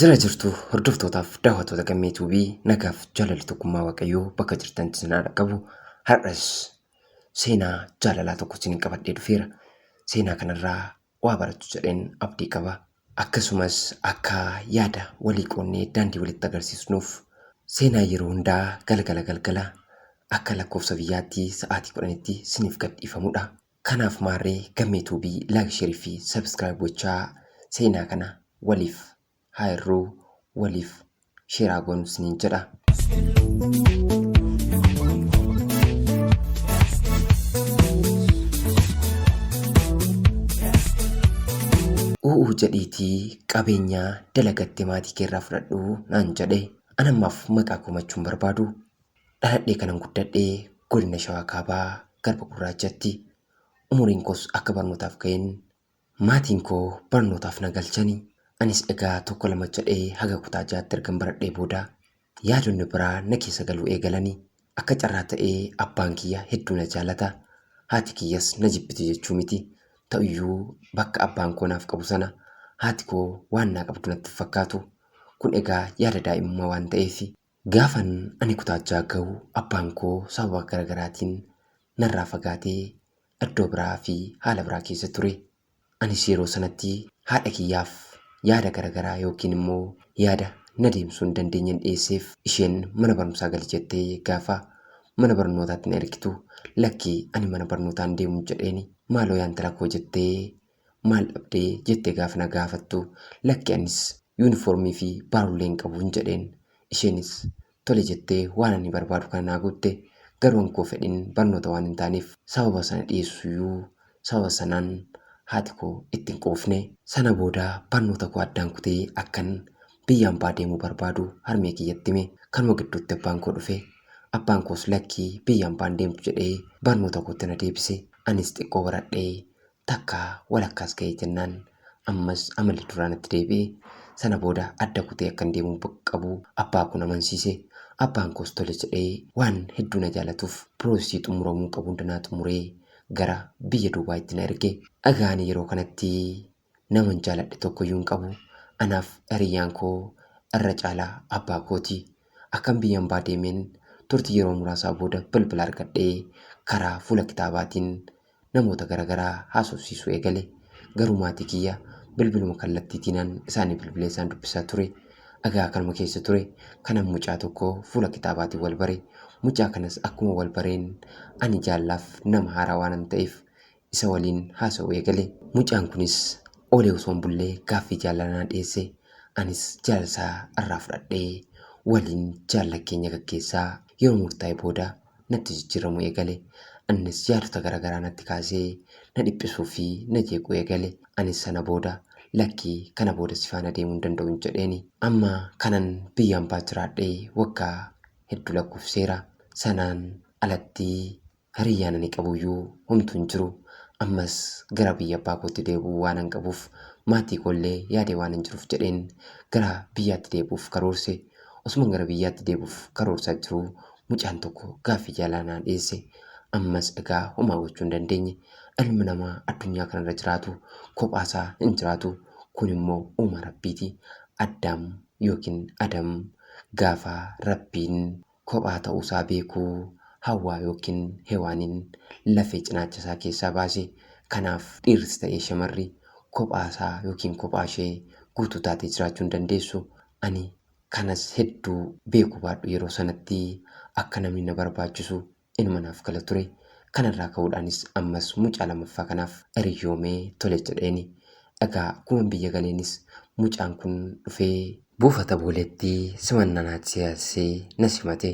Jira jirtu hordoftootaaf daawwattoota gammee tuubii nagaaf jaalalli tokkummaa waaqayyoo bakka jirtanitti isin haa dhaqqabu. Har'as seenaa jaalalaa tokko isiniin qabadhee dhufeera. Seenaa kanarraa waa barachuu jedheen abdii qaba. Akkasumas akka yaada walii qoonnee daandii walitti agarsiisnuuf seenaa yeroo hundaa galgala akka lakkoofsa biyyaatti sa'aatii 10tti isiniif gadhiifamudha. Kanaaf maarree gammee tuubii laayik sheerii fi sabskiraayib gochaa seenaa kana waliif haa irruu waliif sheeraa goonuu isiniin jedha. U'uu jedhiitii qabeenyaa dalagatte maatii keerraa fudhadhu naan jedhe. Anammaaf maqaa komachuun barbaadu. Dhaladhee kanan guddadhee godina Shawaa Kaabaa Garba Gurraachatti. Umuriin koos akka barnootaaf ga'een maatiin koo barnootaaf na galchanii. Anis egaa tokko lama jedhee haga kutaa 6tti ergan baradhee booda yaadonni biraa na keessa galuu eegalanii. Akka carraa ta'ee abbaan kiyya hedduu na jaalata. Haati kiyyas na jibbiti jechuu miti. Ta'uyyuu bakka abbaan koo naaf qabu sana haati koo waan naa qabdu natti fakkaatu. Kun egaa yaada daa'imummaa waan ta'eef gaafan ani kutaa 6 ga'u abbaan koo sababa garaagaraatiin narraa fagaatee iddoo biraa fi haala biraa keessa ture. Anis yeroo sanatti haadha kiyyaaf yaada garaagaraa yookiin immoo yaada na deemsuu hin dandeenye dhiyeesseef isheen mana barumsaa gali jettee gaafa mana barnootaatti na ergitu lakkii ani mana barnootaa hin deemu jedheeni maaloo yaantala koo jettee maal dhabdee jettee gaafa na gaafattu lakkii anis yuunifoormii fi baarullee hin qabu hin jedheen isheenis tole jettee waan ani barbaadu kana naa guutte garuu ankoo fedhin barnoota waan hin taaneef sababa sana dhiyeessuyyuu sababa sanaan haati koo ittiin quufne. Sana booda barnoota koo addaan kutee akkan biyya hambaa deemuu barbaadu harmee kiyyatti hime. Kanuma gidduutti abbaan koo dhufe. Abbaan koos lakkii biyya hambaan deemtu jedhee barnoota kootti na deebise. Anis xiqqoo baradhee takka walakkaas ga'ee jennaan ammas amalli duraanatti deebi'e. Sana booda adda kutee akkan deemuu qabu abbaa kun amansiise. Abbaan koos tole jedhee waan hedduu na jaalatuuf piroosii xumuramuu qabu hundanaa xumuree gara biyya Duubaayitti na erge. Dhagaan yeroo kanatti naman jaaladhe tokkoyyuu hin qabu. Anaaf hiriyyaan koo irra caalaa abbaa kooti. Akkan biyya hambaa deemeen turtii yeroo muraasaa booda bilbila argadhee karaa fuula kitaabaatiin namoota garaagaraa haasofsiisuu eegale. Garuu maatii kiyya bilbiluma kallattiitiin isaanii bilbilee isaan dubbisaa ture. Dhagaa kanuma keessa ture. Kanan mucaa tokko fuula kitaabaatiin wal bare. Mucaa kanas akkuma wal bareen ani jaallaaf nama haaraa waan ta'eef isa waliin haasa'uu eegale. Mucaan kunis olee osoo hin bullee gaaffii jaalalaa dhiyeesse. Anis jaalala irraa fudhadhee waliin jaalala keenya gaggeessaa yeroo murtaa'e booda natti jijjiiramuu eegale. Innis yaadota garaagaraa natti kaasee na dhiphisuu fi na jeequu eegale. Anis sana booda lakkii kana booda si faana deemuu hin danda'u hin jedheeni. Amma kanan biyya hambaa jiraadhee waggaa hedduu lakkoofseera. Sanaan alatti hiriyyaan ani qabuyyuu homtuu hin jiru. Ammas gara biyya abbaa kootti deebi'uu waan hin qabuuf maatii koollee yaadee waan hin jiruuf jedheen gara biyyaatti deebi'uuf karoorse. Osuma gara biyyaatti deebi'uuf karoorsaa jiru mucaan tokko gaaffii jaalalaa dhiyeesse. Ammas egaa homaa gochuu hin dandeenye. Ilmi namaa addunyaa kanarra jiraatu kophaasaa hin jiraatu. Kun immoo uuma rabbiiti. Addaam yookiin Adam gaafa rabbiin kophaa ta'uusaa beekuu Hawwaa yookiin Hewaaniin lafee cinaacha isaa keessaa baase. Kanaaf dhiirris ta'ee shamarri kophaasaa yookiin kophaa ishee guutuu taatee jiraachuu hin dandeessu. Ani kanas hedduu beekuu baadhu yeroo sanatti akka namni na barbaachisu ilma naaf gala ture. Kanarraa ka'uudhaanis ammas mucaa lamaffaa kanaaf hiriyoomee tole jedheeni. Egaa akkuma biyya galeenis mucaan kun dhufee buufata booleetti simannaa naatti siyaasee na simate.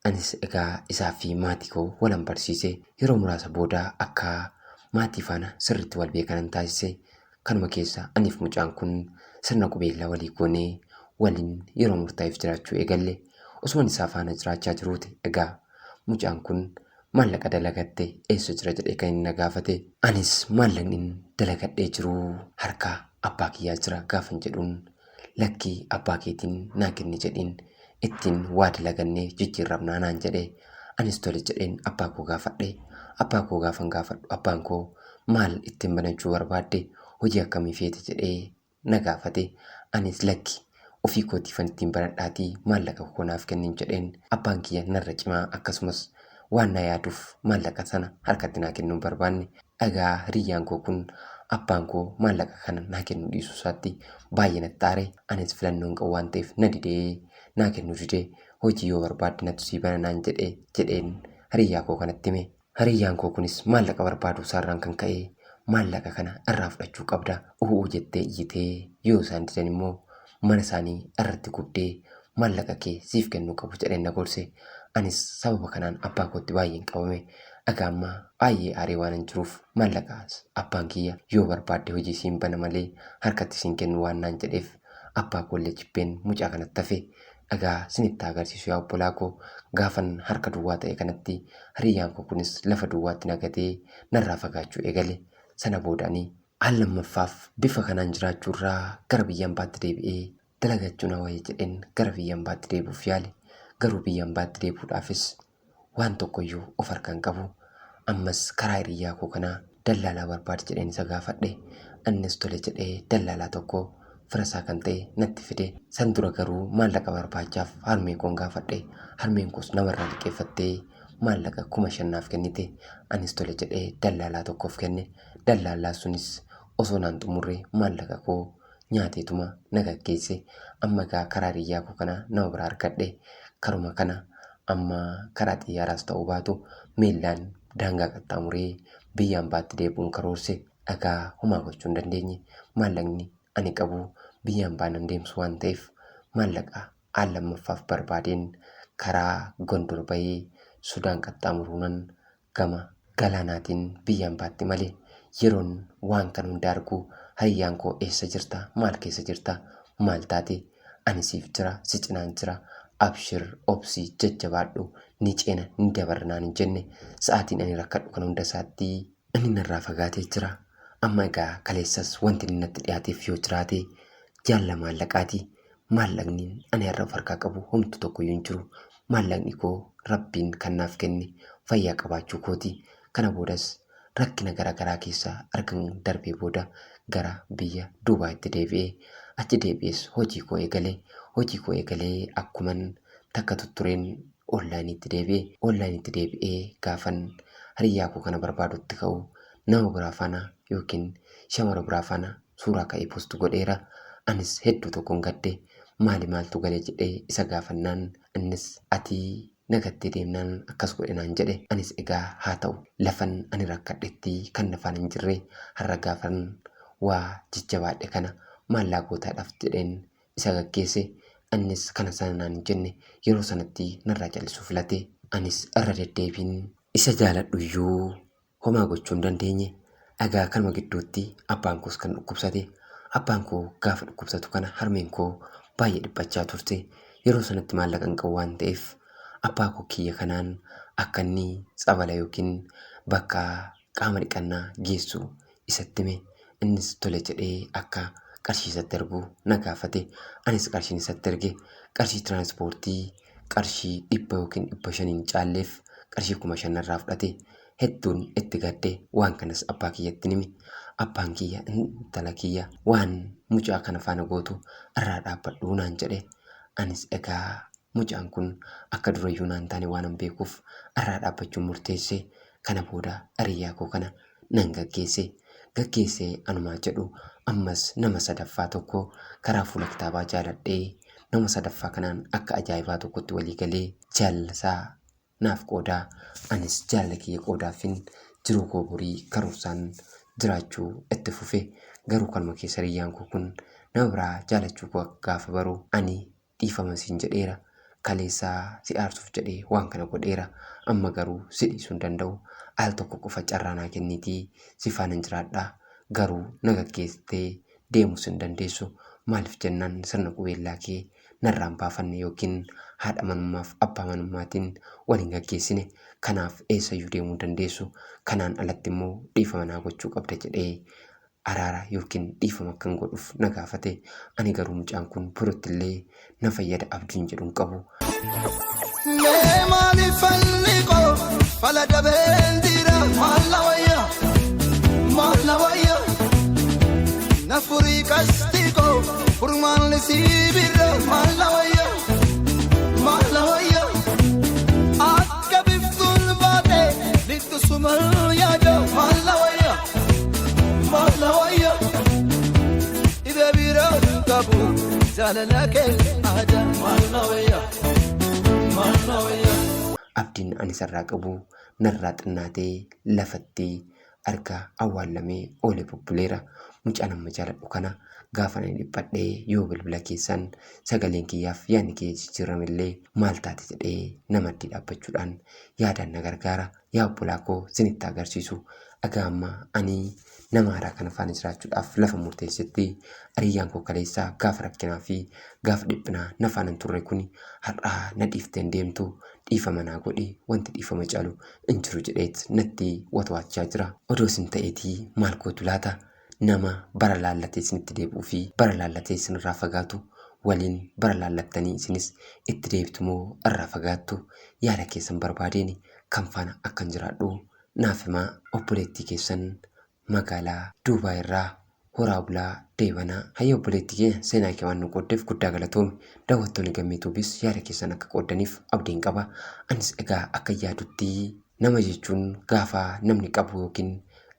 Anis egaa isaa fi maatii koo walan barsiise. Yeroo muraasa booda akka maatii faana sirriitti wal beekanan taasise. Kanuma keessa aniif mucaan kun sirna qubeellaa walii goonee waliin yeroo murtaa'eef jiraachuu eegalle. Osuma isaa faana jiraachaa jiruuti egaa mucaan kun maallaqa dalagatte eessa jira jedhee kan inni na gaafate. Anis maallaqni dalagadhee jiru harka abbaa kiyyaa jira gaafan jedhuun lakkii abbaa keetiin naa kenni jedhiin ittiin waa dalagannee jijjiirramnaa naan jedhee. Anis tole jedheen abbaa koo gaafadhe. Abbaa koo gaafan gaafadhu abbaan koo maal ittiin banachuu barbaadde hojii akkamii feete jedhee na gaafate. Anis lakki ofii kootiifan ittiin baradhaatii maallaqa konaaf kennin jedheen abbaan kiyya narra cimaa akkasumas waan na yaaduuf maallaqa sana harkatti naa kennuun barbaanne. Dhagaa hiriyyaan koo kun abbaan koo maallaqa kana naa kennuu dhiisuu isaatti baay'ee natti aare. Anis filannoon qabu waan ta'eef na didee naa kennuu didee hojii yoo barbaadde natti sii bana naan jedheen hiriyyaa koo kanatti hime. Hiriyyaan koo kunis maallaqa barbaaduu isaarraan kan ka'e maallaqa kana irraa fudhachuu qabda jettee iyyitee yoo isaan didan immoo mana isaanii irratti gubdee maallaqa kee siif kennuu qabu jedheen na gorse. Anis sababa kanaan abbaa kootti baay'een qabame. Dhagaa ammaa baay'ee aaree waan hin jiruuf maallaqaas abbaan kiyya yoo barbaadde hojii siin bana malee harkatti siin kennu waan naan jedheef abbaa koollee jibbeen mucaa kanatti hafe. Dhagaa sinitti agarsiisu yaa obbolaa koo gaafan harka duwwaa ta'e kanatti hiriyyaan koo kunis lafa duwwaatti nagatee narraa fagaachuu eegale. Sana boodanii al lammaffaaf bifa kanaan jiraachuurraa gara biyya ambaatti deebi'ee dalagachuu na wayya jedheen gara biyya ambaatti deebi'uuf yaale. Garuu biyya ambaatti deebi'uudhaafis waan tokkoyyuu of harkaan qabu. Ammas karaa hiriyyaa koo kanaa dallaalaa barbaade jedheen isa gaafadhe. Innis tole jedhee dallaalaa tokko firasaa kan ta'e natti fide. San dura garuu maallaqa barbaachaaf harmee koon gaafadhe. Harmeen koos namarraa liqeeffattee maallaqa 5,000 kennite. Anis tole jedhee dallaalaa tokkoof kenne. Dallaalaa sunis osoo naan xumurree maallaqa koo nyaateetuma na gaggeesse. Amma gaa karaa hiriyyaa koo kana nama biraa argadhe. Karuma kana amma karaa xiyyaaraas ta'uu baatu miillaan daangaa qaxxaamuree biyya ambaatti deebi'uun karoorse. Dhagaa homaa gochuu hin dandeenye. Maallaqni ani qabu biyya ambaa nan deemsu waan ta'eef maallaqa al lammaffaaf barbaadeen karaa Gondor bahee Sudaan qaxxaamuruunan gama galaanaatiin biyya ambaatti malee yeroon waan kan hunda argu hiriyyaan koo eessa jirta? Maal keessa jirta? Maal taate? Ani siif jira, si cinaan jira. Abshir obsii jajjabaadhu ni ceena ni dabarnaan hin jenne. Sa'aatiin ani rakkadhu kan hunda isaatti inni narraa fagaatee jira. Amma egaa kaleessas wanti inni natti dhiyaateef yoo jiraate jaalla maallaqaati. Maallaqni ani har'a of harkaa qabu homtu tokkoyyuu hin jiru. Maallaqni koo Rabbiin kan naaf kenne fayyaa qabaachuu kooti. Kana boodas rakkina garaagaraa keessaa argan darbee booda gara biyya Duubaayitti deebi'ee achi deebi'ees hojii koo eegalee akkuman takka tuttureen onlaayiniitti deebi'ee gaafan hiriyyaa koo kana barbaadutti ka'u nama biraa faana yookiin shamara biraa faana suuraa ka'ee postu godheera. Anis hedduu tokkoon gadde maaltu galee jedhee isa gaafannaan innis ati nagattee deemnaan akkas godhe naan jedhe. Anis egaa haa ta'u lafan ani rakkadhetti kan nafaan hin jirre har'a gaafan waa jajjabaadhe kana maallaa gootaadhaaf jedheen isa gaggeesse. Innis kana sana naan hin jenne yeroo sanatti narraa jallisuu filate. Anis irra deddeebiin isa jaaladhu iyyuu homaa gochuu hin dandeenye. Dhagaa kanuma gidduutti abbaan koos kan dhukkubsate. Abbaan koo gaafa dhukkubsatu kana harmeen koo baay'ee dhiphachaa turte. Yeroo sanatti maallaqa hin qabu waan ta'eef abbaa koo kiyya kanaan akka inni tsabala yookiin bakka qaama dhiqannaa geessu isatti hime. Innis tole jedhee akka qarshii isatti ergu na gaafate. Anis qarshiin isatti erge qarshii tiraanspoortii qarshii 100 yookiin 500 caalleef qarshii 5,000 irraa fudhate. Hedduun itti gadde waan kanas abbaa kiyyatti hime. Abbaan kiyya intala kiyya waan mucaa kana faana gootu irraa dhaabbadhu naan jedhe. Anis egaa mucaan kun akka durayyuu naan taane waan hin beekuuf irraa dhaabbachuun murteesse. Kana booda hiriyyaa koo kana nan gaggeesse anumaa jedhu ammas nama sadaffaa tokko karaa fuula kitaabaa jaaladhee nama sadaffaa kanaan akka ajaa'ibaa tokkotti walii galee jaallasaa naaf qoodaa. Anis jaalala kiyya qoodaafin jiruu koo borii karoorsaan jiraachuu itti fufe. Garuu kanuma keessa hiriyyaan koo kun nama biraa jaalachuu koo gaafa baru ani dhiifama siin jedheera. Kaleessaa si aarsuuf jedhee waan kana godheera. Amma garuu si dhiisuu hin danda'u. Al tokko qofa carraa naa kenniitii si faana jiraadhaa. Garuu na gaggeessitee deemus hin dandeessu. Maaliif jennaan sirna qubeellaa kee narraan baafanne yookiin haadha manummaaf abbaa manummaatiin waliin gaggeessine. Kanaaf eessayyuu deemuu dandeessu. Kanaan alatti immoo dhiifama naa gochuu qabda jedhee araara yookiin dhiifama akkan godhuuf na gaafate. Ani garuu mucaan kun birottillee na fayyada abdiin jedhu hin qabu. Furmaan lisii birra maalla wayya maalla wayya akka biftuun baate lixxu sumal yaada maalla wayya maalla wayya ibe bira qabu jaalala kee aadaa maalla wayya maalla wayya. Abdiin ani sarraa qabu narraa xinnaatee lafatti argaa awwaalamee oolee bubbuleera. Mucaan amma jaaladhu kana gaafa ani dhiphadhee yoo bilbila keessan sagaleen kiyyaaf yaadni kee jijjiiramillee maal taate jedhee namatti dhaabbachuudhaan yaadaan na gargaara. Yaa obbolaa koo sinitti agarsiisu dhagaa amma ani nama haaraa kana faana jiraachuudhaaf lafa murteessetti hiriyyaan koo kaleessaa gaafa rakkinaa fi gaafa dhiphinaa na faana hin turre kun har'aa na dhiifteen deemtu dhiifama naa godhi wanti dhiifama caalu hin jiru jedheet natti watwaachaa jira. Odoo sin ta'eetii maal gootu laata? Nama bara laallatee isinitti deebi'uu fi bara laallatee isinirraa fagaatu waliin bara laallattanii isinis itti deebitu moo irraa fagaattu? Yaada keessan barbaadeen kan faana akkan jiraadhu naaf himaa. Obboleettii keessan magaalaa Duubaa irraa horaa bulaa deebanaa. Hayya obboleettii keenya seenaa kee waan nu qooddeef guddaa galatoomi. Daawwattoonni Gammeetuubis yaada keessan akka qooddaniif abdiin qaba. Anis egaa akka yaadutti nama jechuun gaafa namni qabu yookiin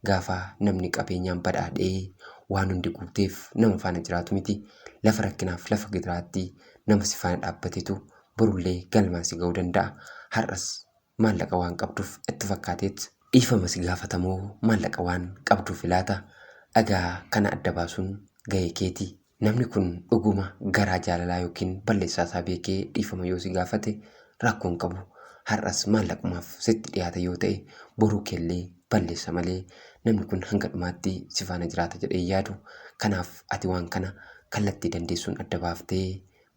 gaafa namni qabeenyaan badhaadhee waan hundi guuteef nama faana jiraatu miti. Lafa rakkinaaf lafa gidiraatti nama si faana dhaabbatetu borullee galmaan si ga'uu danda'a. Har'as maallaqa waan qabduuf itti fakkaateet dhiifama si gaafatamoo maallaqa waan qabduuf laata? Dhagaa kana adda baasuun ga'ee keeti. Namni kun dhuguma garaa jaalalaa yookiin balleessaa isaa beekee dhiifama yoo si gaafate rakkoon qabu. Har'as maallaqumaaf sitti dhiyaata yoo ta'e boruu keellee balleessa malee namni kun hanga dhumaatti si faana jiraata jedhee yaadu. Kanaaf ati waan kana kallattii dandeessuun adda baaftee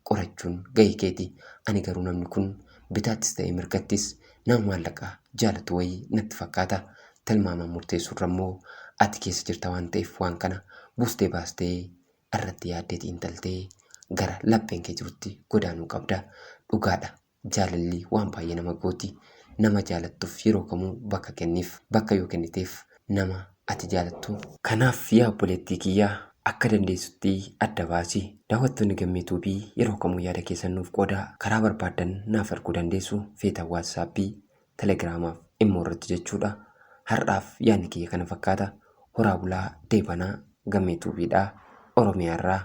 qorachuun ga'ee keeti. Ani garuu namni kun bitaattis ta'e mirgattis nama maallaqa jaalatu wayii natti fakkaata. Tilmaamaan murteessuurra immoo ati keessa jirta waan ta'eef waan kana buustee baastee irratti yaaddee xiinxaltee gara lapheen kee jirutti godaanuu qabda. Dhugaadha. Jaalalli waan baay'ee nama gooti. Nama jaalattuuf yeroo kamuu bakka kenniif. Bakka yoo kenniteef nama ati jaalattu. Kanaaf yaa obboleettii kiyyaa akka dandeessutti adda baasi. Daawwattoonni Gammeetuubii yeroo kamuu yaada keessan nuuf qoodaa. Karaa barbaadan naaf arguu dandeessu. Feetaa waatsaappii, telegiraamaaf immoo irratti jechuudha. Har'aaf yaadni kiyya kana fakkaata. Horaa bulaa deebanaa Gammeetuubiidhaa Oromiyaarraa.